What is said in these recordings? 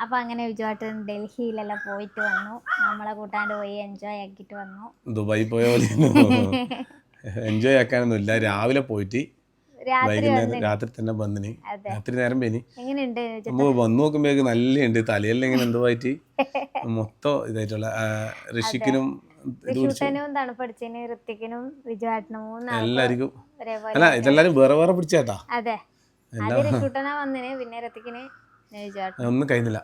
അപ്പൊ അങ്ങനെ വിജുവാട്ടൻ ഡൽഹിയിലെല്ലാം പോയിട്ട് വന്നു. നമ്മളെ കൂട്ടാണ്ട് പോയി എൻജോയ് ആക്കിയിട്ട് വന്നു. ദുബായി പോയ പോലെ എൻജോയ് ആക്കാനൊന്നുമില്ല. രാവിലെ പോയിട്ട് വൈകുന്നേരം രാത്രി തന്നെ വന്നിന്. രാത്രി നേരം പോയിന്. എങ്ങനെയുണ്ട് വന്നു നോക്കുമ്പോഴേക്ക് നല്ലുണ്ട്. തലയെല്ലാം ഇങ്ങനെ എന്തുമായിട്ട് മൊത്തം ഇതായിട്ടുള്ള ഋഷിക്കിനും തണുപ്പടിച്ചതിന് ഋത്തിക്കിനും വിജുവാട്ടനും എല്ലാവർക്കും അല്ല ഇതെല്ലാരും വേറെ വേറെ പിടിച്ചേട്ടാ. അതെ വന്നിന്. പിന്നെ ഋത്തിക്കിന് ഒന്നും കഴിഞ്ഞില്ല.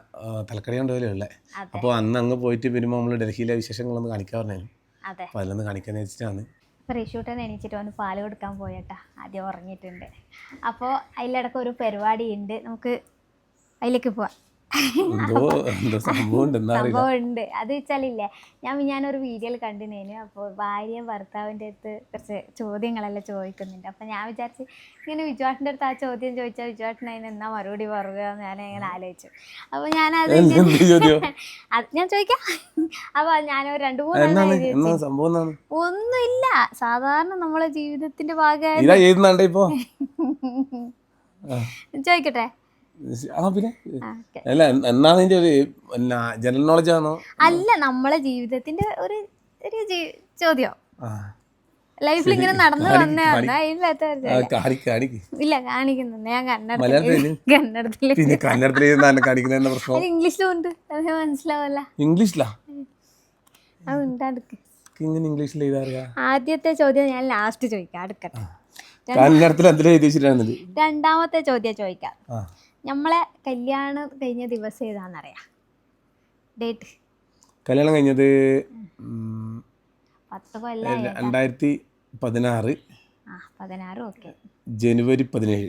തലക്കടി കൊണ്ടുപോലും ഉള്ളേ. അപ്പോൾ അന്ന് അങ്ങ് പോയിട്ട് വരുമ്പോൾ നമ്മൾ ഡൽഹിയിലെ വിശേഷങ്ങളൊന്ന് കാണിക്കാൻ പറഞ്ഞു. അപ്പോൾ അതിലൊന്ന് കാണിക്കാന്ന് വെച്ചിട്ടാണ്. അപ്പോൾ റിഷൂട്ടൻ എണീച്ചിട്ട് അവന് പാല് കൊടുക്കാൻ പോയേട്ടാ. ആദ്യം ഉറങ്ങിയിട്ടുണ്ട്. അപ്പോൾ അതിലിടക്ക് ഒരു പരിപാടി ഉണ്ട്. നമുക്ക് അതിലേക്ക് പോവാം. സംഭവം ഉണ്ട്. അത് വെച്ചാലില്ലേ, ഞാനൊരു വീഡിയോയിൽ കണ്ടിനേനു. അപ്പോൾ ഭാര്യയും ഭർത്താവിൻ്റെ അടുത്ത് കുറച്ച് ചോദ്യങ്ങളെല്ലാം ചോദിക്കുന്നുണ്ട്. അപ്പം ഞാൻ വിചാരിച്ച് ഇങ്ങനെ വിജുവാട്ടിൻ്റെ അടുത്ത് ആ ചോദ്യം ചോദിച്ചാൽ വിജുവാട്ടിന് അതിന് എന്നാ മറുപടി പറയുക എന്ന് ഞാനിങ്ങനെ ആലോചിച്ചു. അപ്പോൾ ഞാനത് ഞാൻ ചോദിക്കാം. അപ്പോൾ ഞാനൊരു 2-3 ഒന്നുമില്ല, സാധാരണ നമ്മളെ ജീവിതത്തിന്റെ ഭാഗമായി ചോദിക്കട്ടെ. അല്ല ജനറൽ നോളജ് ആണോ? അല്ല, നമ്മളെ ജീവിതത്തിന്റെ ഒരു ചോദ്യം. ലൈഫിൽ ഇങ്ങനെ നടന്നു വന്നതാണ്. ഇല്ല കാണിക്കുന്നു. ഞാൻ കന്നഡത്തിൽ ഇംഗ്ലീഷിലും ഉണ്ട്. അത് മനസ്സിലാവല്ല. ഇംഗ്ലീഷിലാ? ആദ്യത്തെ ചോദ്യം ഞാൻ ലാസ്റ്റ് ചോദിക്കാം. അടുക്കട്ടെ. രണ്ടാമത്തെ ചോദ്യം ചോദിക്കാം. നമ്മളെ കല്യാണം കഴിഞ്ഞ ദിവസം ഏതാണെന്നറിയാം? ഡേറ്റ് കല്യാണം കഴിഞ്ഞത് 10 കൊല്ലം. 2016 ജനുവരി 17.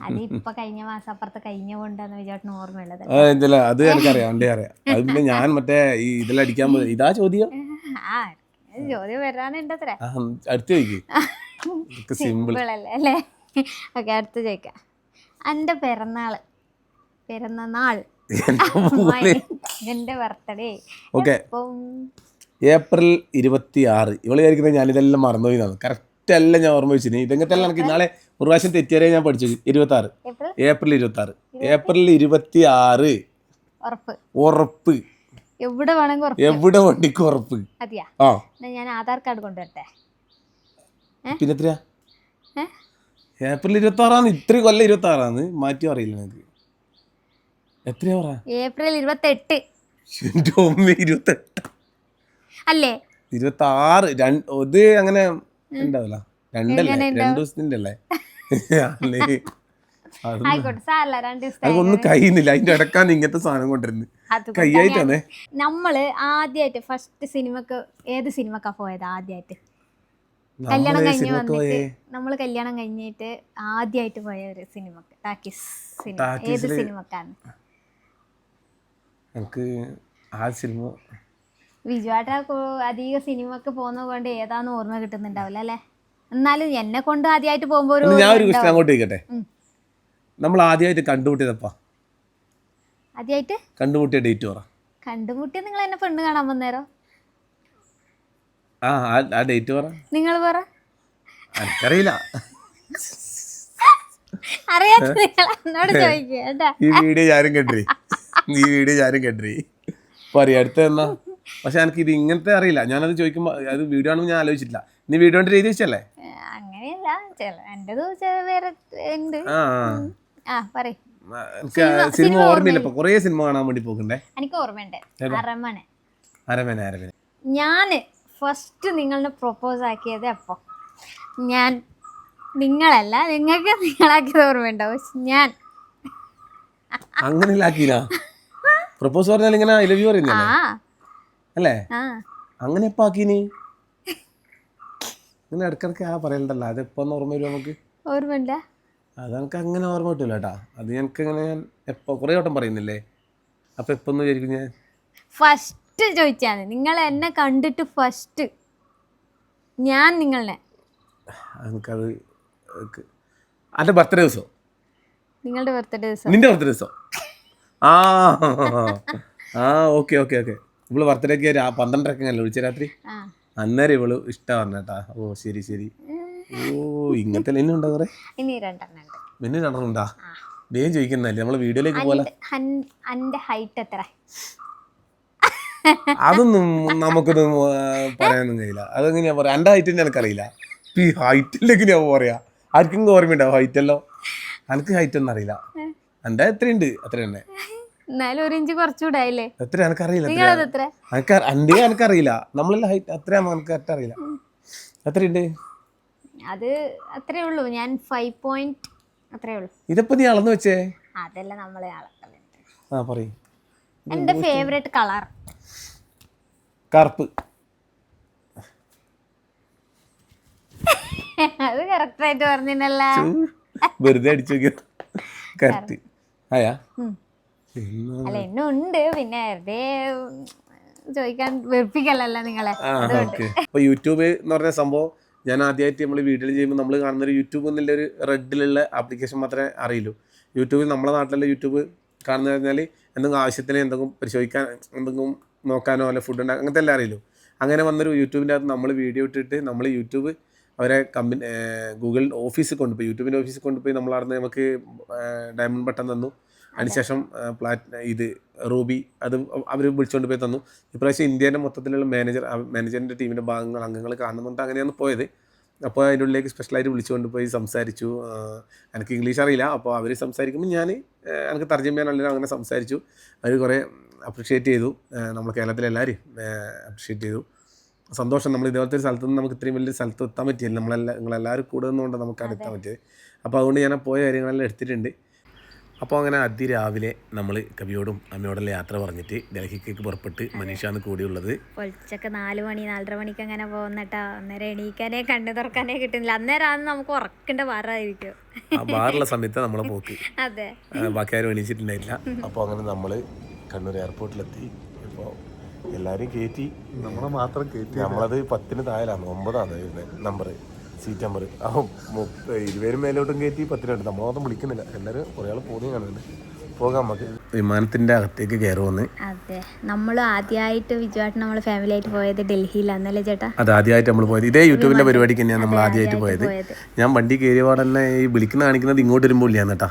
അതിപ്പോ കഴിഞ്ഞ മാസം അപ്പുറത്ത് കഴിഞ്ഞ കൊണ്ടാന്ന് വിചാരിച്ചു ഓർമ്മയുള്ളത്. അത് എനിക്കറിയാം, അറിയാം. അത് പിന്നെ ഞാൻ മറ്റേ ഇതെല്ലാം അടിക്കാൻ പോയി. ഇതാ ചോദ്യം. ചോദ്യം വരാനുണ്ടത്രേ. അടുത്ത് ചോദിക്കും. സിമ്പിൾ അല്ലേ? ഓക്കെ, അടുത്ത് ചോദിക്കാം. എൻ്റെ പിറന്നാൾ എൻ്റെ ബർത്ത്ഡേ ഏപ്രിൽ 26. ഇവള് വിചാരിക്കുന്നത് ഞാനിതെല്ലാം മറന്നുപോയിന്നാണ്. കറക്റ്റ് എല്ലാം ഞാൻ ഓർമ്മ വെച്ചിന്. ഇതെങ്ങനത്തെ എനിക്ക് നാളെ ഒരു പ്രാവശ്യം തെറ്റിയാലേ ഞാൻ പഠിച്ചു. 26 ഏപ്രിൽ 26. ഏപ്രിൽ 26 ഉറപ്പ്. എവിടെ വേണ്ടിക്ക് ഉറപ്പ്. ഞാൻ ആധാർ കാർഡ് കൊണ്ടുവരട്ടെ? പിന്നെ എത്രയാ? ഏപ്രിൽ 26 ഇത്രയും കൊല്ലം 26 മാറ്റി അറിയില്ല എനിക്ക്. എത്രയാ പറ? ഏപ്രിൽ 28 അല്ലേ? 26 ഇത് അങ്ങനെ ഉണ്ടാവില്ല. 2 ദിവസത്തിന്റെ അല്ലേ? അതൊന്നും കഴിയുന്നില്ല. അതിന്റെ ഇടക്കാന്ന് ഇങ്ങനത്തെ സാധനം കൊണ്ടിരുന്നു. കയ്യായിട്ടാണേ. നമ്മള് ആദ്യമായിട്ട് ഫസ്റ്റ് സിനിമക്ക് ഏത് സിനിമക്കാ പോയത്? ആദ്യമായിട്ട് കല്യാണം കഴിഞ്ഞ് വന്നിട്ട് നമ്മള് കല്യാണം കഴിഞ്ഞിട്ട് ആദ്യമായിട്ട് പോയ ഒരു സിനിമക്ക് ടാക്കീസ് സിനിമ ഏത് സിനിമക്കാണ്? വിജുവാട്ട അധിക സിനിമക്ക് പോകുന്നത് കൊണ്ട് ഏതാന്ന് ഓർമ്മ കിട്ടുന്നുണ്ടാവില്ല അല്ലേ? എന്നാലും എന്നെ കൊണ്ട് ആദ്യമായിട്ട് പോകുമ്പോ ഞാൻ ഒരു ക്വസ്റ്റ്യൻ അങ്ങോട്ട് ചോദിക്കട്ടെ. നമ്മൾ ആദ്യമായിട്ട് കണ്ടുമുട്ടിയതപ്പാ? ആദ്യമായിട്ട് കണ്ടുമുട്ടിയ ഡേറ്റ് പറ. കണ്ടുമുട്ടിയ നിങ്ങൾ എന്നെ പെണ്ണ് കാണാൻ വന്നേരോ? ആ ഡേറ്റ് പറ. നിങ്ങൾ പറ. എനിക്കറിയില്ല. അറിയാത്ത നിങ്ങൾ എന്നോട് ചോദിക്കുക. ഈ വീഡിയോ ഞാനും കണ്ടേ. പറയാ അടുത്ത എന്നാ? പക്ഷെ എനിക്ക് ഇത് ഇങ്ങനത്തെ അറിയില്ല. ഞാനത് ചോദിക്കുമ്പോ അത് വീഡിയോ ആണെന്ന് ഞാൻ ആലോചിച്ചിട്ടില്ല. നീ വീഡിയോന്റെ രീതി വെച്ചല്ലേ? അങ്ങനെയല്ല, എന്റേത് വേറെ ഉണ്ട്. സിനിമ ഓർമ്മയില്ല. കൊറേ സിനിമ കാണാൻ വേണ്ടി പോകണ്ടേ? എനിക്ക് ഓർമ്മയുണ്ട്. അരമന. ഞാന് ഫസ്റ്റ് നിങ്ങളെ പ്രൊപ്പോസ് ആക്കിയത് അപ്പൊ ഞാൻ നിങ്ങളല്ല, നിങ്ങൾക്ക് നിങ്ങളാക്കിയത് ഓർമ്മയുണ്ടാവും. ഞാൻ അങ്ങനെ പ്രൊപ്പോസ് പറഞ്ഞാൽ ഇങ്ങനെ ഐ ലവ് യു പറയുന്നല്ലേ അല്ലേ? അങ്ങനെ എപ്പോ ആക്കീനി? ഇങ്ങനെ ഇടക്കിടക്ക് പറയണ്ടല്ലോ. അത് എപ്പോ ഓർമ്മ വരും നമുക്ക്? ഓർമ്മയില്ല. അതെനിക്ക് അങ്ങനെ ഓർമ്മ കിട്ടില്ല കേട്ടാ. അത് എനിക്ക് ഇങ്ങനെ എപ്പോ കുറെ വട്ടം പറയുന്നില്ലേ. അപ്പൊ എപ്പൊന്ന് വിചാരിക്കും ഞാൻ ഫസ്റ്റ് ചോദിച്ചാണ് നിങ്ങൾ എന്നെ കണ്ടിട്ട് ഫസ്റ്റ് ഞാൻ നിങ്ങളെ. എനിക്കത് എൻ്റെ ബർത്ത്ഡേ ദിവസം. നിങ്ങളുടെ ബർത്ത്ഡേ ദിവസം? നിന്റെ ബർത്ത്ഡേ ദിവസം. ഓക്കെ. ഇവള് ബർത്ത്ഡേക്ക് 12:30 വിളിച്ച രാത്രി. അന്നേരം ഇവള് ഇഷ്ടം പറഞ്ഞേട്ടാ. ഓ ശരി. ഓ ഇങ്ങനത്തെ ഇനി ഉണ്ടോ? കുറെ പിന്നെ 2 ഉണ്ടാ? വേഗം ചോദിക്കുന്നല്ലേ നമ്മളെ വീഡിയോയിലേക്ക് പോലെ. അന്റെ ഹൈറ്റ് എത്ര? അതൊന്നും നമുക്കൊന്നും പറയാനൊന്നും കഴിയില്ല. അതെങ്ങനെയാ പറയാ, എൻ്റെ ഹൈറ്റ് തന്നെ എനിക്കറിയില്ല. ഈ ഹൈറ്റിലേക്ക് ഞാൻ പറയാ, ആർക്കും ഓർമ്മയുണ്ടാവും ഹൈറ്റല്ലോ. എനിക്ക് ഹൈറ്റ് ഒന്നും അറിയില്ല. എൻ്റെ എത്രയുണ്ട് അത്ര തന്നെ. എന്നാലും 1 ഇഞ്ച് കുറച്ചുകൂടായില്ലേ? എത്ര എനിക്കറിയില്ല. എത്ര? എൻ്റെ എനിക്കറിയില്ല. നമ്മളെല്ലാം ഹൈറ്റ് എത്രയാകുമ്പോൾ എനിക്ക് കറക്റ്റ് അറിയില്ല. എത്രയുണ്ട്? അത് അത്രേ ഉള്ളൂ. ഞാൻ 5 പോയിന്റ് അത്രേ ഉള്ളൂ. ഇതിപ്പോ നീ അളന്ന് വെച്ചേ? അതല്ല നമ്മളെ അളക്കലുണ്ട്. ആ പറയ്. എന്റെ ഫേവറേറ്റ് കളർ കറുപ്പ്. അത് കറക്റ്റ് ആയിട്ട് പറഞ്ഞില്ല. വെറുതെ അടിച്ചു നോക്കിയ കറക്റ്റ് ആയാ? അല്ല എന്നും ഉണ്ട്, പിന്നെ വെറുതെ ചോദിക്കാൻ വെറുപ്പിക്കലല്ല നിങ്ങളെ. ഇപ്പൊ യൂട്യൂബ് എന്ന് പറഞ്ഞ സംഭവം ഞാൻ ആദ്യമായിട്ട് നമ്മൾ വീഡിയോ ചെയ്യുമ്പോൾ നമ്മൾ കാണുന്ന ഒരു യൂട്യൂബ് എന്നുള്ള ഒരു റെഡിലുള്ള ആപ്ലിക്കേഷൻ മാത്രമേ അറിയുള്ളൂ. യൂട്യൂബിൽ നമ്മളെ നാട്ടിലുള്ള യൂട്യൂബ് കാണുന്നത് പറഞ്ഞാൽ എന്തെങ്കിലും ആവശ്യത്തിന് എന്തെങ്കിലും പരിശോധിക്കാൻ, എന്തെങ്കിലും നോക്കാനോ അല്ലെ ഫുഡ് ഉണ്ടാക്കാൻ, അങ്ങനത്തെ എല്ലാം അറിയില്ലോ. അങ്ങനെ വന്നൊരു യൂട്യൂബിൻ്റെ അകത്ത് നമ്മൾ വീഡിയോ ഇട്ടിട്ട് നമ്മൾ യൂട്യൂബ് അവരെ ഗൂഗിൾ ഓഫീസിൽ കൊണ്ടുപോയി, യൂട്യൂബിൻ്റെ ഓഫീസിൽ കൊണ്ടുപോയി നമ്മളവിടുന്ന് നമുക്ക് ഡയമണ്ട് ബട്ടൺ തന്നു. അതിനുശേഷം ഇത് റൂബി അത് അവർ വിളിച്ചുകൊണ്ട് പോയി തന്നു. ഇപ്രാവശ്യം ഇന്ത്യൻ്റെ മൊത്തത്തിലുള്ള മാനേജറിൻ്റെ ടീമിൻ്റെ അംഗങ്ങൾ കാണുന്നുണ്ട്. അങ്ങനെയാണ് പോയത്. അപ്പോൾ അതിൻ്റെ ഉള്ളിലേക്ക് സ്പെഷ്യലായിട്ട് വിളിച്ചുകൊണ്ട് പോയി സംസാരിച്ചു. എനിക്ക് ഇംഗ്ലീഷ് അറിയില്ല. അപ്പോൾ അവർ സംസാരിക്കുമ്പോൾ ഞാൻ എനിക്ക് തർജ്ജമ ചെയ്യാനല്ല അങ്ങനെ സംസാരിച്ചു. അവർ കുറേ അപ്രിഷ്യേറ്റ് ചെയ്തു. നമ്മൾ കേരളത്തിലെല്ലാവരും അപ്രിഷ്യേറ്റ് ചെയ്തു. സന്തോഷം. നമ്മൾ ഇതേപോലത്തെ ഒരു സ്ഥലത്ത് നിന്ന് നമുക്ക് ഇത്രയും വലിയ സ്ഥലത്ത് എത്താൻ പറ്റിയില്ല. നിങ്ങളെല്ലാവരും കൂടെ നിന്നുകൊണ്ട് നമുക്ക് അവിടെ എത്താൻ പറ്റിയത്. അപ്പോൾ അതുകൊണ്ട് ഞാൻ പോയ കാര്യങ്ങളെല്ലാം എടുത്തിട്ടുണ്ട്. അപ്പോൾ അങ്ങനെ അതിരാവിലെ നമ്മൾ കവിയോടും അമ്മയോടെല്ലാം യാത്ര പറഞ്ഞിട്ട് ഡൽഹിക്കേക്ക് പുറപ്പെട്ട്. മനീഷാണ് കൂടിയുള്ളത്. പൊളിച്ചൊക്കെ 4 മണി 4:30 മണിക്ക് അങ്ങനെ പോകുന്നട്ടാ. അന്നേരം എണീക്കാനേ കണ്ണു തുറക്കാനേ കിട്ടുന്നില്ല. അന്നേരം നമുക്ക് ഉറക്കേണ്ട ബാറായിരിക്കും. ആ ബാറുള്ള സമയത്ത് നമ്മളെ പോക്ക്. അതെ, ബാക്കി ആരും എണീച്ചിട്ടുണ്ടായില്ല. അപ്പോൾ അങ്ങനെ നമ്മൾ കണ്ണൂർ എയർപോർട്ടിലെത്തി. ഇപ്പോൾ എല്ലാവരും കയറ്റി, നമ്മളെ മാത്രം കയറ്റി. നമ്മളത് 10-ന് താഴെയാണ്, 9ആണ് നമ്പർ, സീറ്റ് നമ്പർ. ആ 20 മേലോട്ടും കയറ്റി 10-നുണ്ട്. നമ്മളൊന്നും വിളിക്കുന്നില്ല. എല്ലാവരും കുറേ ആൾ പോകുന്നേ കാണുന്നുണ്ട്. പോകാം നമുക്ക്. വിമാനത്തിൻ്റെ അകത്തേക്ക് കയറുമെന്ന്. അതെ, നമ്മൾ ആദ്യമായിട്ട് വിജുവായിട്ട് നമ്മൾ ഫാമിലി ആയിട്ട് പോയത് ഡൽഹിയിലാന്നല്ലേ ചേട്ടാ? അത് ആദ്യമായിട്ട് നമ്മൾ പോയത് ഇതേ യൂട്യൂബിൻ്റെ പരിപാടിക്ക് തന്നെയാണ് നമ്മൾ ആദ്യമായിട്ട് പോയത്. ഞാൻ വണ്ടി കയറിയ പാടന്നെ ഈ വിളിക്കുന്ന കാണിക്കുന്നത് ഇങ്ങോട്ട് വരുമ്പോൾ ഇല്ലാന്ന് കേട്ടാ.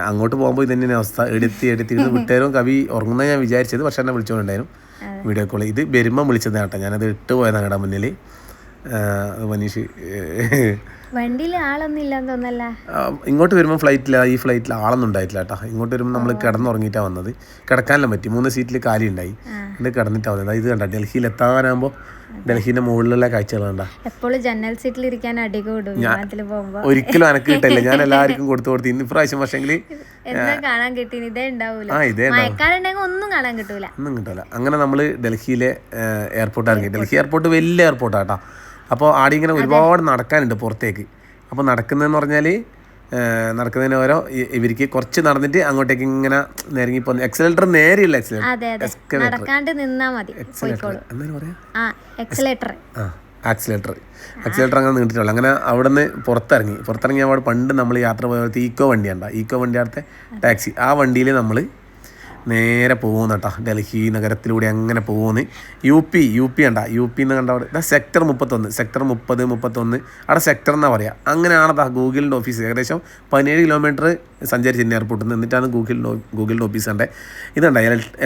അങ്ങോട്ട് പോകുമ്പോൾ ഇതന്നെ അവസ്ഥ. എടുത്തി വിട്ടേരും. കവി ഉറങ്ങുന്ന ഞാൻ വിചാരിച്ചത്, പക്ഷെ എന്നെ വിളിച്ചുകൊണ്ടുണ്ടായിരുന്നു വീഡിയോ കോൾ. ഇത് വരുമ്പം വിളിച്ചത് കേട്ടോ. ഞാനത് ഇട്ട് പോയതാണ് കേട്ടാ മുന്നിൽ. മനീഷ് വണ്ടിയിൽ ആളൊന്നും ഇല്ലാന്ന് തോന്നല്ല. ഇങ്ങോട്ട് വരുമ്പോൾ ഈ ഫ്ലൈറ്റിൽ ആളൊന്നും ഉണ്ടായിട്ടില്ല കേട്ടോ. ഇങ്ങോട്ട് വരുമ്പോൾ നമ്മൾ കിടന്നുറങ്ങിയിട്ടാണ് വന്നത്. കിടക്കാനെല്ലാം പറ്റി. 3 സീറ്റിൽ കാലി ഉണ്ടായി. എന്നിട്ട് കിടന്നിട്ടാണ് വന്നത്. ഇത് കണ്ട ഡൽഹിയിൽ എത്താനാകുമ്പോൾ ഡൽഹിന്റെ മുകളിലുള്ള കാഴ്ചകൾ കണ്ട. എപ്പോഴും ജനൽ സീറ്റിൽ ഇരിക്കാൻ ഒരിക്കലും എനക്ക് കിട്ടില്ല. ഞാൻ എല്ലാവർക്കും കൊടുത്തു. ഇന്ന് ഇപ്രാവശ്യം പക്ഷെങ്കിൽ കാണാൻ കിട്ടി. ഒന്നും കാണാൻ കിട്ടൂല. അങ്ങനെ നമ്മൾ ഡൽഹിയിലെ എയർപോർട്ട് ഇറങ്ങി. ഡൽഹി എയർപോർട്ട് വലിയ എയർപോർട്ടാട്ടോ. അപ്പോൾ ആടെ ഇങ്ങനെ ഒരുപാട് നടക്കാനുണ്ട് പുറത്തേക്ക്. അപ്പോൾ നടക്കുന്നതെന്ന് പറഞ്ഞാൽ നടക്കുന്നതിന് ഓരോ ഇവർക്ക് കുറച്ച് നടന്നിട്ട് അങ്ങോട്ടേക്ക് ഇങ്ങനെ നേരങ്ങി പോകുന്നു. എക്സലേറ്റർ നേരെയുള്ള ആക്സിലേറ്റർ അങ്ങനെ നീണ്ടിട്ടുള്ളൂ. അങ്ങനെ അവിടെ നിന്ന് പുറത്തിറങ്ങി അവിടെ പണ്ട് നമ്മൾ യാത്ര പോയ ഈക്കോ വണ്ടിയാടത്തെ ടാക്സി. ആ വണ്ടിയിൽ നമ്മൾ നേരെ പോകുന്നു കേട്ടോ. ഡൽഹി നഗരത്തിലൂടെ അങ്ങനെ പോകുന്നു. യു പി എന്ന് കണ്ട അവിടെ സെക്ടർ 30 അവിടെ സെക്ടർ എന്നാണ് പറയുക. അങ്ങനെയാണതാ ഗൂഗിളിൻ്റെ ഓഫീസ്. ഏകദേശം 17 കിലോമീറ്റർ സഞ്ചരിച്ച് എയർപോർട്ടിൽ നിന്ന് എന്നിട്ടാണ് ഗൂഗിളിൻ്റെ ഓഫീസ് കണ്ടേ. ഇതുണ്ട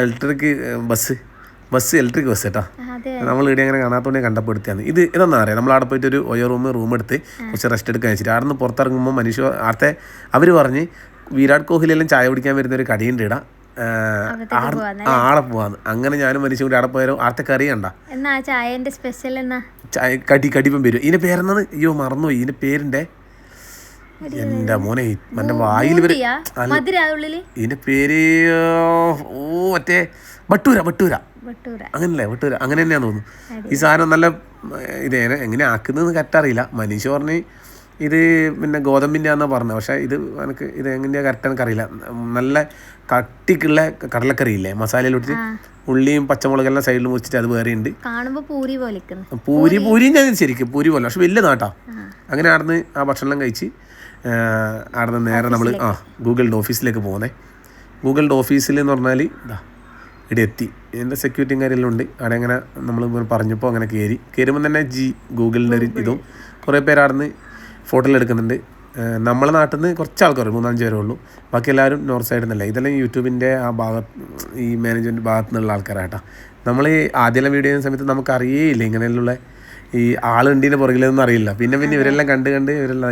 ഇലക്ട്രിക് ബസ് കേട്ടോ. നമ്മൾ ഇവിടെ അങ്ങനെ കാണാത്തോണ്ടേ കണ്ടപ്പെടുത്തിയാണ്. ഇതെന്നാ അറിയാം. നമ്മൾ അവിടെ പോയിട്ട് ഒരു ഒയോ റൂം എടുത്ത് കുറച്ച് റെസ്റ്റ് എടുക്കാൻ വെച്ചിട്ട് അവിടെ നിന്ന് പുറത്തിറങ്ങുമ്പോൾ മനുഷ്യ ആടത്തെ അവർ പറഞ്ഞ് വിരാട് കോഹ്ലിയെല്ലാം ചായ കുടിക്കാൻ വരുന്നൊരു കടിയുണ്ട് ഇടാ, ആടെ പോവാന്ന്. അങ്ങനെ ഞാനും മനുഷ്യൻ കൂടി അവിടെ പോയാലും ആടത്തെ കറി കണ്ട കടിപ്പം വരും. ഇതിന്റെ പേരെന്നാണ്? അയ്യോ മറന്നുപോയി. ഇതിന്റെ പേരിന്റെ എന്റെ മോനെ എന്റെ വായിൽ ഇതിന്റെ പേര് മറ്റേ ഭട്ടൂര അങ്ങനല്ലേ? ഭട്ടൂര അങ്ങനെ തന്നെയാന്ന് തോന്നുന്നു. ഈ സാധനം നല്ല എങ്ങനെ ആക്കുന്നതെന്ന് കറക്റ്റ് അറിയില്ല. മനീഷ് പറഞ്ഞ് ഇത് പിന്നെ ഗോതമ്പിൻ്റെ ആണെന്നാണ് പറഞ്ഞത്. പക്ഷേ ഇത് എങ്ങനെയാണ് കറക്റ്റ് എനിക്കറിയില്ല. നല്ല കട്ടിക്കുള്ള കടലക്കറിയില്ലേ, മസാലയിലിട്ട് ഉള്ളിയും പച്ചമുളകെല്ലാം സൈഡിൽ മുറിച്ചിട്ട് അത് വേറെ ഉണ്ട്. പൂരി ഞാൻ ശരിക്കും പൂരി പോലെ, പക്ഷെ വലിയ നാട്ടാ. അങ്ങനെ ആടുന്ന് ആ ഭക്ഷണം കഴിച്ച് ആടുന്ന് നേരെ നമ്മൾ ഗൂഗിളിൻ്റെ ഓഫീസിലേക്ക് പോകുന്നേ. ഗൂഗിളിൻ്റെ ഓഫീസിൽ എന്ന് പറഞ്ഞാൽ ഇവിടെ എത്തി. എൻ്റെ സെക്യൂരിറ്റിയും കാര്യമെല്ലാം ഉണ്ട്. അവിടെ അങ്ങനെ നമ്മൾ പറഞ്ഞപ്പോൾ അങ്ങനെ കയറുമ്പോൾ തന്നെ ഗൂഗിളിൻ്റെ ഒരു ഇതും കുറേ പേര് ആടുന്ന് ഫോട്ടോയിൽ എടുക്കുന്നുണ്ട്. നമ്മളെ നാട്ടിൽ നിന്ന് കുറച്ച് ആൾക്കാർ 3-5 പേരേ ഉള്ളൂ. ബാക്കി എല്ലാവരും നോർത്ത് സൈഡിൽ നിന്നല്ല. ഇതെല്ലാം യൂട്യൂബിൻ്റെ ആ ഭാഗത്ത് ഈ മാനേജ്മെൻറ്റ് ഭാഗത്തു നിന്നുള്ള ആൾക്കാരാട്ടോ. നമ്മൾ ഈ ആദ്യമെല്ലാം വീഡിയോ ചെയ്യുന്ന സമയത്ത് നമുക്ക് അറിയേയില്ല ഇങ്ങനെയുള്ള ഈ ആളുണ്ടീൻ്റെ പുറകിലൊന്നും അറിയില്ല. പിന്നെ ഇവരെല്ലാം കണ്ട്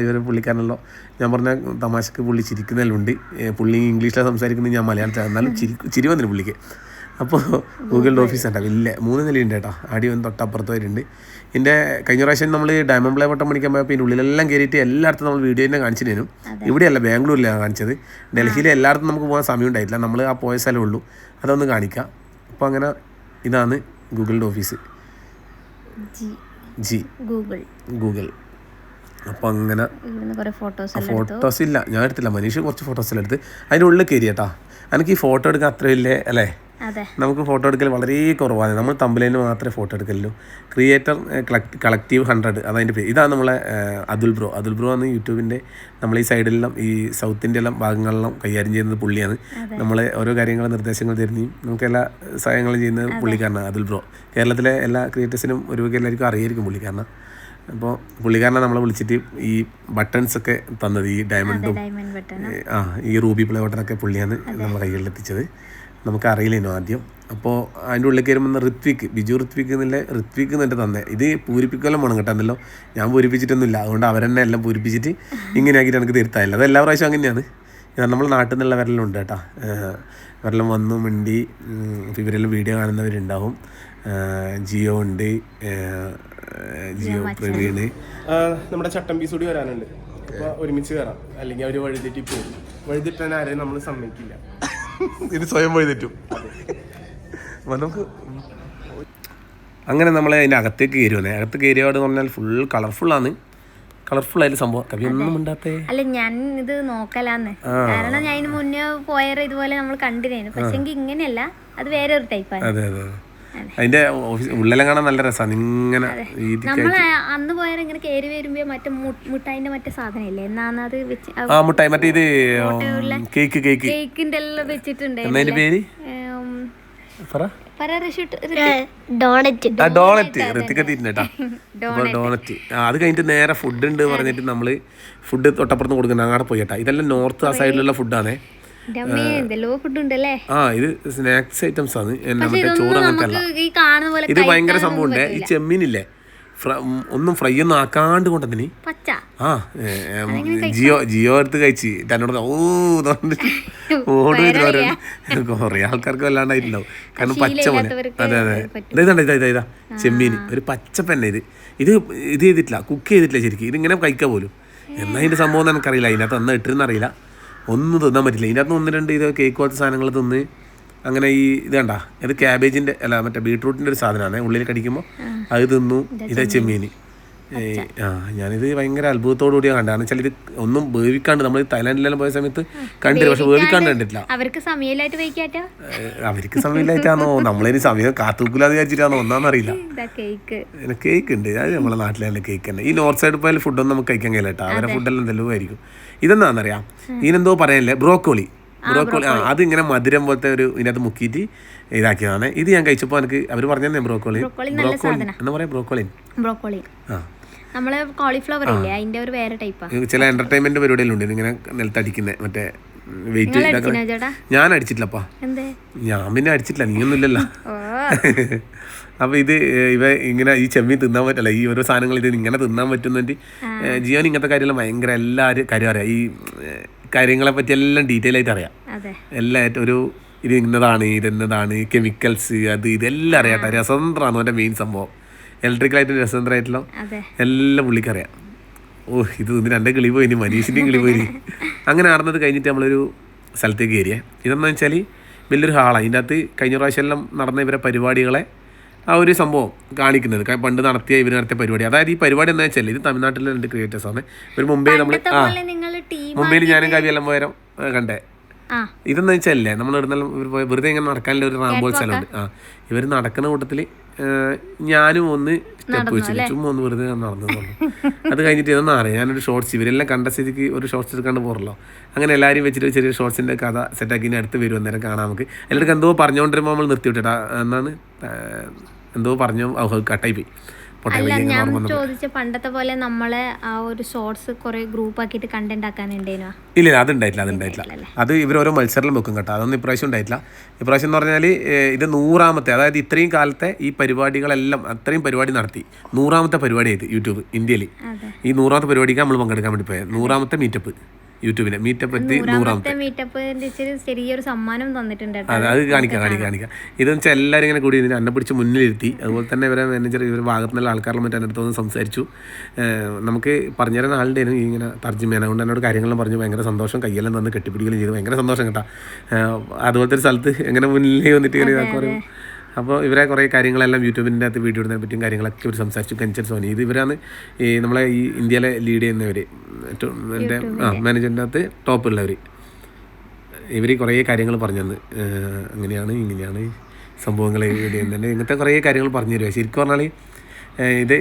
ഇവർ പുള്ളിക്കാരനല്ലോ ഞാൻ പറഞ്ഞ തമാശക്ക് പുള്ളി ചിരിക്കുന്നതിലുണ്ട്. പുള്ളി ഇംഗ്ലീഷിലാണ് സംസാരിക്കുന്നത്, ഞാൻ മലയാളത്തിൽ. എന്നാലും ചിരി വന്നില്ല പുള്ളിക്ക്. അപ്പോൾ ഗൂഗിളിൻ്റെ ഓഫീസ് ഉണ്ട്, വലിയ 3 നിലയുണ്ട് കേട്ടോ. അടി വന്ന് തൊട്ടപ്പുറത്ത് വരുന്നുണ്ട്. എൻ്റെ കഴിഞ്ഞ പ്രാവശ്യം നമ്മൾ ഡയമണ്ട് പ്ലേ വട്ടം പണിക്കാൻ പോയപ്പോൾ ഇതിൻ്റെ ഉള്ളിലെല്ലാം കയറിയിട്ട് എല്ലായിടത്തും നമ്മൾ വീഡിയോ തന്നെ കാണിച്ചിരുന്നു. ഇവിടെയല്ല, ബാംഗ്ലൂരിലാണ് കാണിച്ചത്. ഡൽഹിയിൽ എല്ലായിടത്തും നമുക്ക് പോകാൻ സമയം ഉണ്ടായിട്ടില്ല. നമ്മൾ ആ പോയ സ്ഥലമേ ഉള്ളൂ, അതൊന്ന് കാണിക്കാം. അപ്പോൾ അങ്ങനെ ഇതാണ് ഗൂഗിളിൻ്റെ ഓഫീസ്. ഗൂഗിൾ. അപ്പോൾ അങ്ങനെ ഫോട്ടോസ് ഇല്ല, ഞാൻ എടുത്തില്ല. മനീഷ് കുറച്ച് ഫോട്ടോസെല്ലാം എടുത്ത് അതിൻ്റെ ഉള്ളിൽ കയറി കേട്ടോ. എനിക്ക് ഈ ഫോട്ടോ എടുക്കാൻ അത്ര വലിയ അല്ലേ, നമുക്ക് ഫോട്ടോ എടുക്കൽ വളരെ കുറവാണ്. നമ്മൾ തമ്പിലേന് മാത്രമേ ഫോട്ടോ എടുക്കലുള്ളൂ. ക്രിയേറ്റർ കളക്റ്റീവ് 100 അതതിൻ്റെ പേര്. ഇതാണ് നമ്മളെ അതുൽ ബ്രോ ആണ് യൂട്യൂബിൻ്റെ നമ്മൾ ഈ സൈഡിലെല്ലാം ഈ സൗത്ത് ഇന്ത്യ എല്ലാം ഭാഗങ്ങളെല്ലാം കൈകാര്യം ചെയ്യുന്നത് പുള്ളിയാണ്. നമ്മളെ ഓരോ കാര്യങ്ങളും നിർദ്ദേശങ്ങൾ തരുന്നതും നമുക്ക് എല്ലാ സഹായങ്ങളും ചെയ്യുന്നത് പുള്ളിക്കാരനാണ് അതുൽ ബ്രോ. കേരളത്തിലെ എല്ലാ ക്രിയേറ്റേഴ്സിനും ഒരുവൊക്കെ എല്ലാവർക്കും അറിയായിരിക്കും പുള്ളിക്കാരനെ. അപ്പോൾ പുള്ളിക്കാരനെ നമ്മളെ വിളിച്ചിട്ട് ഈ ബട്ടൺസൊക്കെ തന്നത്, ഈ ഡയമണ്ടും ഈ റൂബി പ്ലേ ബട്ടണൊക്കെ പുള്ളിയാണ് നമ്മളെ കയ്യിലെത്തിച്ചത്. നമുക്കറിയില്ലേനോ ആദ്യം. അപ്പോൾ അതിൻ്റെ ഉള്ളിൽ കയറുമ്പോൾ ബിജു ഋത്വിക് എന്നിട്ട് തന്നെ. ഇത് പൂരിപ്പിക്കെല്ലാം വേണം കേട്ടോ. എന്നല്ലോ ഞാൻ പൂരിപ്പിച്ചിട്ടൊന്നുമില്ല, അതുകൊണ്ട് അവരെന്നെ എല്ലാം പൂരിപ്പിച്ചിട്ട് ഇങ്ങനെ ആക്കിയിട്ട് എനിക്ക് തീർത്തായില്ല. അത് എല്ലാ പ്രാവശ്യം അങ്ങനെയാണ്. നമ്മൾ നാട്ടിൽ നിന്നുള്ള വരെല്ലാം ഉണ്ട് കേട്ടോ. വരെല്ലാം വന്നു മിണ്ടി. ഇവരെല്ലാം വീഡിയോ കാണുന്നവരുണ്ടാവും. ജിയോ ഉണ്ട്, ജിയോ പ്രവീണ്. നമ്മുടെ ചട്ടമ്പീസ് കൂടി വരാനുണ്ട്. അപ്പോൾ ഒരുമിച്ച് കയറാം, അല്ലെങ്കിൽ അവർ വഴിതെറ്റി പോകും. വഴിതെറ്റാൻ ആരെയും നമ്മൾ സമ്മതിക്കില്ല. ഇത് സ്വയം വഴിതെറ്റും. നമുക്ക് അങ്ങനെ നമ്മളെ അതിൻ്റെ അകത്തേക്ക് കയറുവന്നേ. അകത്ത് കയറിയോടെന്ന് പറഞ്ഞാൽ ഫുൾ കളർഫുള്ളാണ്. കളർഫുള്ളായാലും സംഭവം. കവി ഒന്നും ഉണ്ടാത്തേ അല്ല, ഞാൻ ഇത് നോക്കലാന്ന്. കാരണം ഞാൻ ഇതിന് മുന്നേ പോയത് ഇതുപോലെ നമ്മൾ കണ്ടിരുന്നു. പക്ഷെ ഇങ്ങനെയല്ല, അത് വേറെ ഒരു ടൈപ്പാണ്. അതെ. അതിന്റെ ഓഫീസ് ഉള്ളെല്ലാം കാണാൻ നല്ല രസമാണ്. ഇങ്ങനെ നമ്മൾ അന്ന് പോയാൽ ഇങ്ങനെ കയറി വരുമ്പോ മറ്റേ മുട്ടായിന്റെ മറ്റേ സാധനം ഇല്ലേ, എന്നാണ് അത് വെച്ച് മുട്ടായി മറ്റേ ഇത് കേക്കിന്റെ എല്ലാം വെച്ചിട്ടുണ്ട്. പേര് ഡോണറ്റ്. അത് കഴിഞ്ഞിട്ട് നേരെ ഫുഡ് ഉണ്ട് പറഞ്ഞിട്ട് നമ്മള് ഫുഡ് തൊട്ടപ്പുറത്ത് കൊടുക്കുന്നത് അങ്ങോട്ട് പോയിട്ടാ. ഇതെല്ലാം നോർത്ത് ആ സൈഡിലുള്ള ഫുഡാണേ. ഇത് സ്നാക്സ് ഐറ്റംസ് ആണ്. ചോറ് അങ്ങനത്തെ അല്ല. ഇത് ഭയങ്കര സംഭവം ഉണ്ട്. ഈ ചെമ്മീനില്ലേ, ഒന്നും ഫ്രൈ ഒന്നും ആക്കാണ്ട് കൊണ്ടതിന് ജിയോ എടുത്ത് കഴിച്ച് എന്നോട് ഓട് കൊറേ ആൾക്കാർക്ക് വല്ലാണ്ടായിട്ടുണ്ടാവും. കാരണം പച്ച പോലെ. അതെ ഇതാ ചെമ്മീൻ ഒരു പച്ചപ്പന്നെ. ഇത് ചെയ്തിട്ടില്ല, കുക്ക് ചെയ്തിട്ടില്ല ശരിക്കും. ഇതിങ്ങനെ കഴിക്കാൻ പോലും. എന്നാ ഇതിന്റെ സംഭവം എനിക്കറിയില്ല. അതിനകത്ത് അന്ന് ഇട്ടിരുന്നറിയില്ല. ഒന്നും തിന്നാൻ പറ്റില്ല. ഇതിനകത്ത് 1-2 ഇത് കേക്ക് പോലത്തെ സാധനങ്ങൾ തിന്ന് അങ്ങനെ ഈ ഇത് കണ്ട, ഇത് ക്യാബേജിൻ്റെ അല്ല മറ്റേ ബീട്രൂട്ടിൻ്റെ ഒരു സാധനമാണ്. ഉള്ളിൽ കടിക്കുമ്പോൾ അത് തിന്നു. ഇതാ ചെമ്മീൻ. ഞാനിത് ഭയങ്കര അത്ഭുതത്തോടു കൂടിയാണ് കണ്ടത്. കാരണം വെച്ചാൽ ഇത് ഒന്നും വേവിക്കാണ്ട് നമ്മൾ തായ്ലാൻഡിലെല്ലാം പോയ സമയത്ത് കണ്ടില്ല, പക്ഷെ വേവിക്കാണ്ട് കണ്ടിട്ടില്ല. അവർക്ക് സമയമില്ലായിട്ടാണോ നമ്മളതിന് സമയം കാത്തുക്കൂലാന്ന് വിചാരിച്ചിട്ടാണോ ഒന്നാന്നറിയില്ല. കേക്ക് ഉണ്ട്, അത് നമ്മളെ നാട്ടിലെ കേക്ക് തന്നെ. ഈ നോർത്ത് സൈഡ് പോയാൽ ഫുഡൊന്നും നമുക്ക് കഴിക്കാൻ കഴിയില്ല കേട്ടോ. അവരെ ഫുഡെല്ലാം എന്തെല്ലാം ആയിരിക്കും. ഇതെന്താണെന്നറിയാം, ഇതിനെന്തോ പറയാനില്ലേ, ബ്രോക്കോളി. അതിങ്ങനെ മധുരം പോലത്തെ ഒരു ഇതിനകത്ത് മുക്കിയിട്ട് ഇതാക്കിയതാണ്. ഇത് ഞാൻ കഴിച്ചപ്പോൾ എനിക്ക് അവർ പറഞ്ഞതന്നെ ബ്രോക്കോളി എന്താ പറയാ, ബ്രോക്കോളി. നമ്മളെ കോളിഫ്ലവർ ഇല്ലേ, അതിന്റെ ഒരു വേറെ ടൈപ്പാണ്. ചില എന്റർടൈൻമെന്റ് പരിപാടികളുണ്ട് ഇങ്ങനെ നിലത്തടിക്കുന്നത്, മറ്റേ വെയിറ്റ്. ഞാൻ അടിച്ചിട്ടില്ലപ്പാ. ഞാൻ പിന്നെ അടിച്ചിട്ടില്ല, നീയൊന്നും ഇല്ലല്ലോ. അപ്പൊ ഇത് ഇങ്ങനെ ഈ ചെമ്മീൻ തിന്നാൻ പറ്റില്ല. ഈ ഓരോ സാധനങ്ങൾ ഇത് ഇങ്ങനെ തിന്നാൻ പറ്റുന്നുണ്ട്. ജിയോന് ഇങ്ങനത്തെ കാര്യമെല്ലാം ഭയങ്കര എല്ലാവരും കാര്യം അറിയാം. ഈ കാര്യങ്ങളെ പറ്റി എല്ലാം ഡീറ്റെയിൽ ആയിട്ട് അറിയാം. എല്ലാം ഒരു ഇത് ഇന്നതാണ്, ഇതെന്നതാണ്, കെമിക്കൽസ്, അത് ഇതെല്ലാം അറിയാട്ടോ. രസതന്ത്രമാണ് അവൻ്റെ മെയിൻ സംഭവം. ഇലക്ട്രിക്കലായിട്ടും രസതന്ത്രമായിട്ടുള്ള എല്ലാം പുള്ളിക്കറിയാം. ഇത് എൻ്റെ കിളി പോയി, മനീഷിൻ്റെയും കിളി പോയി. അങ്ങനെ ആർന്നത് കഴിഞ്ഞിട്ട് നമ്മളൊരു സ്ഥലത്തേക്ക് കയറിയേ. ഇതെന്ന് വെച്ചാൽ വലിയൊരു ഹാളാണ്. ഇതിൻ്റെ അകത്ത് കഴിഞ്ഞ പ്രാവശ്യം എല്ലാം നടന്ന ഇവരെ പരിപാടികളെ ആ ഒരു സംഭവം കാണിക്കുന്നത്. പണ്ട് ഇവർ നടത്തിയ പരിപാടി. അതായത് ഈ പരിപാടി എന്താ വെച്ചാൽ ഇത് തമിഴ്നാട്ടിലെ 2 ക്രിയേറ്റേഴ്സാണ്. ഇവർ മുംബൈയിൽ മുംബൈയിൽ ഞാനും കവിയെല്ലാം പോയാലും കണ്ടേ. ഇതെന്ന് വെച്ചാലേ നമ്മൾ വെറുതെ ഇങ്ങനെ നടക്കാനുള്ള ഒരു റാമ്പോൾ സ്ഥലമുണ്ട്. ഇവർ നടക്കുന്ന കൂട്ടത്തിൽ ഞാനും ഒന്ന് സ്റ്റെപ്പ് വെച്ചില്ല, ചുമ്മാ ഒന്ന് വെറുതെ നടന്നു. അത് കഴിഞ്ഞിട്ട് ഇതൊന്നും അറിയാം, ഞാനൊരു ഷോർട്സ് ഇവരെല്ലാം കണ്ട സ്ഥിതിക്ക് ഒരു ഷോർട്സ് എടുക്കാണ്ട് പോറല്ലോ. അങ്ങനെ എല്ലാവരും വെച്ചിട്ട് ചെറിയ ഷോർട്സിൻ്റെ കഥ സെറ്റാക്കി അടുത്ത് വരും. അന്നേരം കാണാം നമുക്ക്. എല്ലാവർക്കും എന്തോ പറഞ്ഞുകൊണ്ടിരുമ്പോൾ നമ്മൾ നിർത്തി വിട്ടിട്ടാ. എന്നാണ് എന്തോ പറഞ്ഞു കട്ടായി പോയി. പോട്ടെ അല്ല വയ്യ ഞാൻ ഓർമ്മ വന്നപ്പോൾ. ചോദിച്ച പണ്ടത്തെ പോലെ നമ്മളെ ആ ഒരു ഷോർട്സ് കുറെ ഗ്രൂപ്പ് ആക്കിയിട്ട് കണ്ടന്റ് ആക്കാനുണ്ടേനോ? ഇല്ല അതുണ്ടായിട്ടില്ല. അത് ഇവർ ഓരോ മത്സരം വെക്കും കേട്ടോ. അതൊന്നും ഇപ്രാവശ്യം ഉണ്ടായിട്ടില്ല. ഇപ്രാവശ്യം എന്ന് പറഞ്ഞാൽ ഇത് 100ാമത്തെ, അതായത് ഇത്രയും കാലത്തെ ഈ പരിപാടികളെല്ലാം അത്രയും പരിപാടി നടത്തി 100ാമത്തെ പരിപാടിയായത് യൂട്യൂബ് ഇന്ത്യയിൽ. ഈ 100ാമത്തെ പരിപാടിക്ക് നമ്മൾ പങ്കെടുക്കാൻ വേണ്ടി പോയത് 100ാമത്തെ മീറ്റപ്പ് യൂട്യൂബിലെ മീറ്റപ്പ് എത്തി 100ാമത്തെ മീറ്റപ്പ് ചെറിയൊരു സമ്മാനം തന്നിട്ടുണ്ട്. അതെ, അത് കാണിക്കാം. ഇതെന്ന് വെച്ചാൽ എല്ലാവരും ഇങ്ങനെ കൂടി ഇതിന് എന്നെ പിടിച്ച് മുന്നിലിരുത്തി. അതുപോലെ തന്നെ ഇവരെ മാനേജർ ഇവർ ഭാഗത്തുനിന്നുള്ള ആൾക്കാരുടെ മറ്റേ എൻ്റെ അടുത്തൊന്ന് സംസാരിച്ചു. നമുക്ക് പറഞ്ഞു തരുന്ന ആളുടെ ഇങ്ങനെ തർജ്ജമയാണ്. അതുകൊണ്ട് എന്നോട് കാര്യങ്ങളെല്ലാം പറഞ്ഞു. ഭയങ്കര സന്തോഷം, കയ്യെല്ലാം തന്ന് കെട്ടിപ്പിടിക്കുകയും ചെയ്തു. ഭയങ്കര സന്തോഷം കേട്ടോ. അതുപോലത്തെ ഒരു സ്ഥലത്ത് എങ്ങനെ മുന്നിൽ വന്നിട്ട് ഇങ്ങനെ ഇതൊക്കെ പറയും. അപ്പോൾ ഇവരെ കുറേ കാര്യങ്ങളെല്ലാം യൂട്യൂബിൻ്റെ അകത്ത് വീഡിയോ ഇടുന്നതിനെ പറ്റിയും കാര്യങ്ങളൊക്കെ ഇവർ സംസാരിച്ചു. കഞ്ചർ സോനി ഇത് ഇവരാണ് ഈ നമ്മളെ ഈ ഇന്ത്യയിലെ ലീഡ് ചെയ്യുന്നവർ, എൻ്റെ മാനേജറിൻ്റെ അകത്ത് ടോപ്പുള്ളവർ. ഇവർ കുറേ കാര്യങ്ങൾ പറഞ്ഞു തന്ന്. അങ്ങനെയാണ് ഇങ്ങനെയാണ് സംഭവങ്ങൾ ചെയ്യുന്നുണ്ട്, ഇങ്ങനത്തെ കുറേ കാര്യങ്ങൾ പറഞ്ഞു തരുക. ശരിക്കും പറഞ്ഞാൽ ഇത്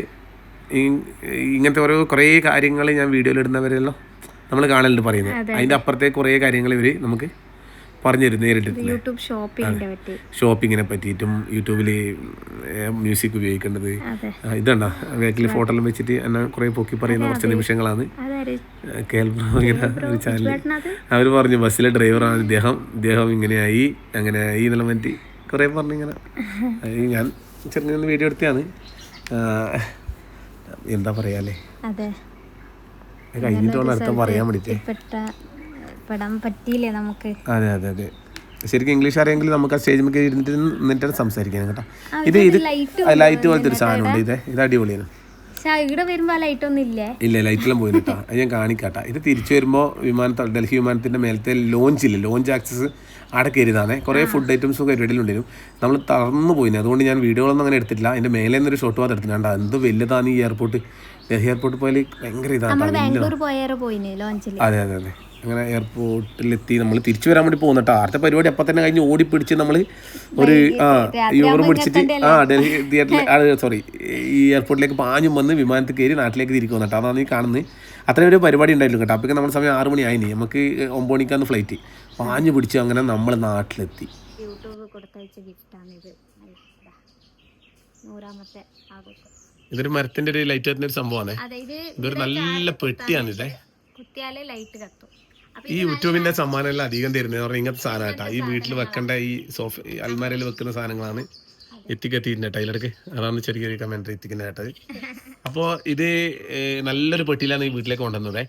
ഇങ്ങനത്തെ കുറേ കാര്യങ്ങൾ ഞാൻ വീഡിയോയിലിടുന്നവരെല്ലാം നമ്മൾ കാണലുണ്ട് പറയുന്നത്. അതിൻ്റെ അപ്പുറത്തെ കുറേ കാര്യങ്ങൾ ഇവർ നമുക്ക് പറഞ്ഞു തരും നേരിട്ടിട്ട്. ഷോപ്പിങ്ങിനെ പറ്റിയിട്ടും യൂട്യൂബിൽ മ്യൂസിക് ഉപയോഗിക്കേണ്ടത് ഇതുണ്ടോ ബാക്കിൽ ഫോട്ടോ എല്ലാം വെച്ചിട്ട് എന്നെ കുറേ പൊക്കി പറയുന്ന കുറച്ച് നിമിഷങ്ങളാണ്. ഒരു ചാനൽ അവർ പറഞ്ഞു ബസ്സിലെ ഡ്രൈവറാണ് ഇദ്ദേഹം ഇങ്ങനെയായി അങ്ങനെയായി എന്നെല്ലാം പറ്റി കുറേ പറഞ്ഞിങ്ങനെ. ഞാൻ ചെറിയ വീഡിയോ എടുത്തതാണ്. എന്താ പറയാല്ലേ, കഴിഞ്ഞിട്ട് വേണം അടുത്ത പറയാൻ വേണ്ടിയിട്ട്. അതെ ശരിക്കും ഇംഗ്ലീഷ് അറിയെങ്കിൽ നമുക്ക് ആ സ്റ്റേജ് നമുക്ക് ഇരുന്നിട്ടാണ് സംസാരിക്കാൻ കേട്ടോ. ഇത് ലൈറ്റ് പോലത്തെ ഒരു സാധനമുണ്ട്. ഇത് അടിപൊളിയാണ്. ഇല്ല ലൈറ്റെല്ലാം പോയി കേട്ടോ. അത് ഞാൻ കാണിക്കാട്ടാ. ഇത് തിരിച്ചു വരുമ്പോൾ ഡൽഹി വിമാനത്തിൻ്റെ മേലത്തെ ലോഞ്ച് ആക്സസ് അവിടെ കയറിയതാണ്. കുറേ ഫുഡ് ഐറ്റംസും പരിപാടിയിലുണ്ടായിരുന്നു. നമ്മൾ തളർന്നു പോയിന്. അതുകൊണ്ട് ഞാൻ വീഡിയോകളൊന്നും അങ്ങനെ എടുത്തിട്ടില്ല. അതിൻ്റെ മേലെ നിന്നൊരു ഷോട്ട് മാത്രം എടുത്തിട്ടുണ്ട്. എന്ത് വലുതാണ് ഈ എയർപോർട്ട്. ഡൽഹി എയർപോർട്ട് പോയാൽ ഭയങ്കര ഇതാണ്. അതെ അങ്ങനെ എയർപോർട്ടിലെത്തി നമ്മൾ തിരിച്ചു വരാൻ വേണ്ടി പോകുന്ന കേട്ടോ. അടുത്ത പരിപാടി അപ്പം തന്നെ കഴിഞ്ഞ് ഓടിപ്പിടിച്ച് നമ്മൾ ഒരു യൂറോ പിടിച്ചിട്ട് ഡൽഹി തിയേറ്ററിൽ ഈ എയർപോർട്ടിലേക്ക് പാഞ്ഞും വന്ന് വിമാനത്തിൽ കയറി നാട്ടിലേക്ക് തിരിക്കും കേട്ടോ. അതാണ് ഈ കാണുന്നത്. അത്രയും ഒരു പരിപാടി ഉണ്ടായിരുന്നു കേട്ടോ. അപ്പോൾ നമ്മുടെ സമയം 6 മണി ആയിനി. നമുക്ക് 9 മണിക്കാണ് ഫ്ലൈറ്റ്. പാഞ്ഞു പിടിച്ച് അങ്ങനെ നമ്മൾ നാട്ടിലെത്തി. ഇതൊരു മരത്തിന്റെ ഒരു ലൈറ്റ് കത്തുന്ന ഒരു സംഭവമാണ്. ഇതൊരു നല്ല പെട്ടിയാണ്. ഈ യൂട്യൂബിന്റെ സമ്മാനം എല്ലാം അധികം തരുന്നത് പറഞ്ഞാൽ ഇങ്ങനത്തെ സാധനം കേട്ടോ. ഈ വീട്ടിൽ വെക്കേണ്ട ഈ അൽമാരയിൽ വെക്കുന്ന സാധനങ്ങളാണ് എത്തിക്കെത്തിയിട്ടുണ്ട് ടൈലർക്ക്. അതാണ് ചെറിയൊരു കമന്റ് എത്തിക്കുന്ന കേട്ടത്. അപ്പോൾ ഇത് നല്ലൊരു പെട്ടിയിലാണ് ഈ വീട്ടിലേക്ക് കൊണ്ടുവന്നത്.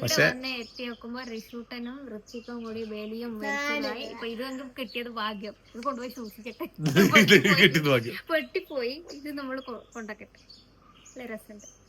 പക്ഷെ കിട്ടിയത് ഭാഗ്യം. ഇത് കൊണ്ടുപോയി സൂക്ഷിക്കട്ടെ. കിട്ടിയത് ഭാഗ്യം. പെട്ടിപ്പോയി. ഇത് നമ്മൾ കൊണ്ടക്കട്ടെ. രസമുണ്ട്.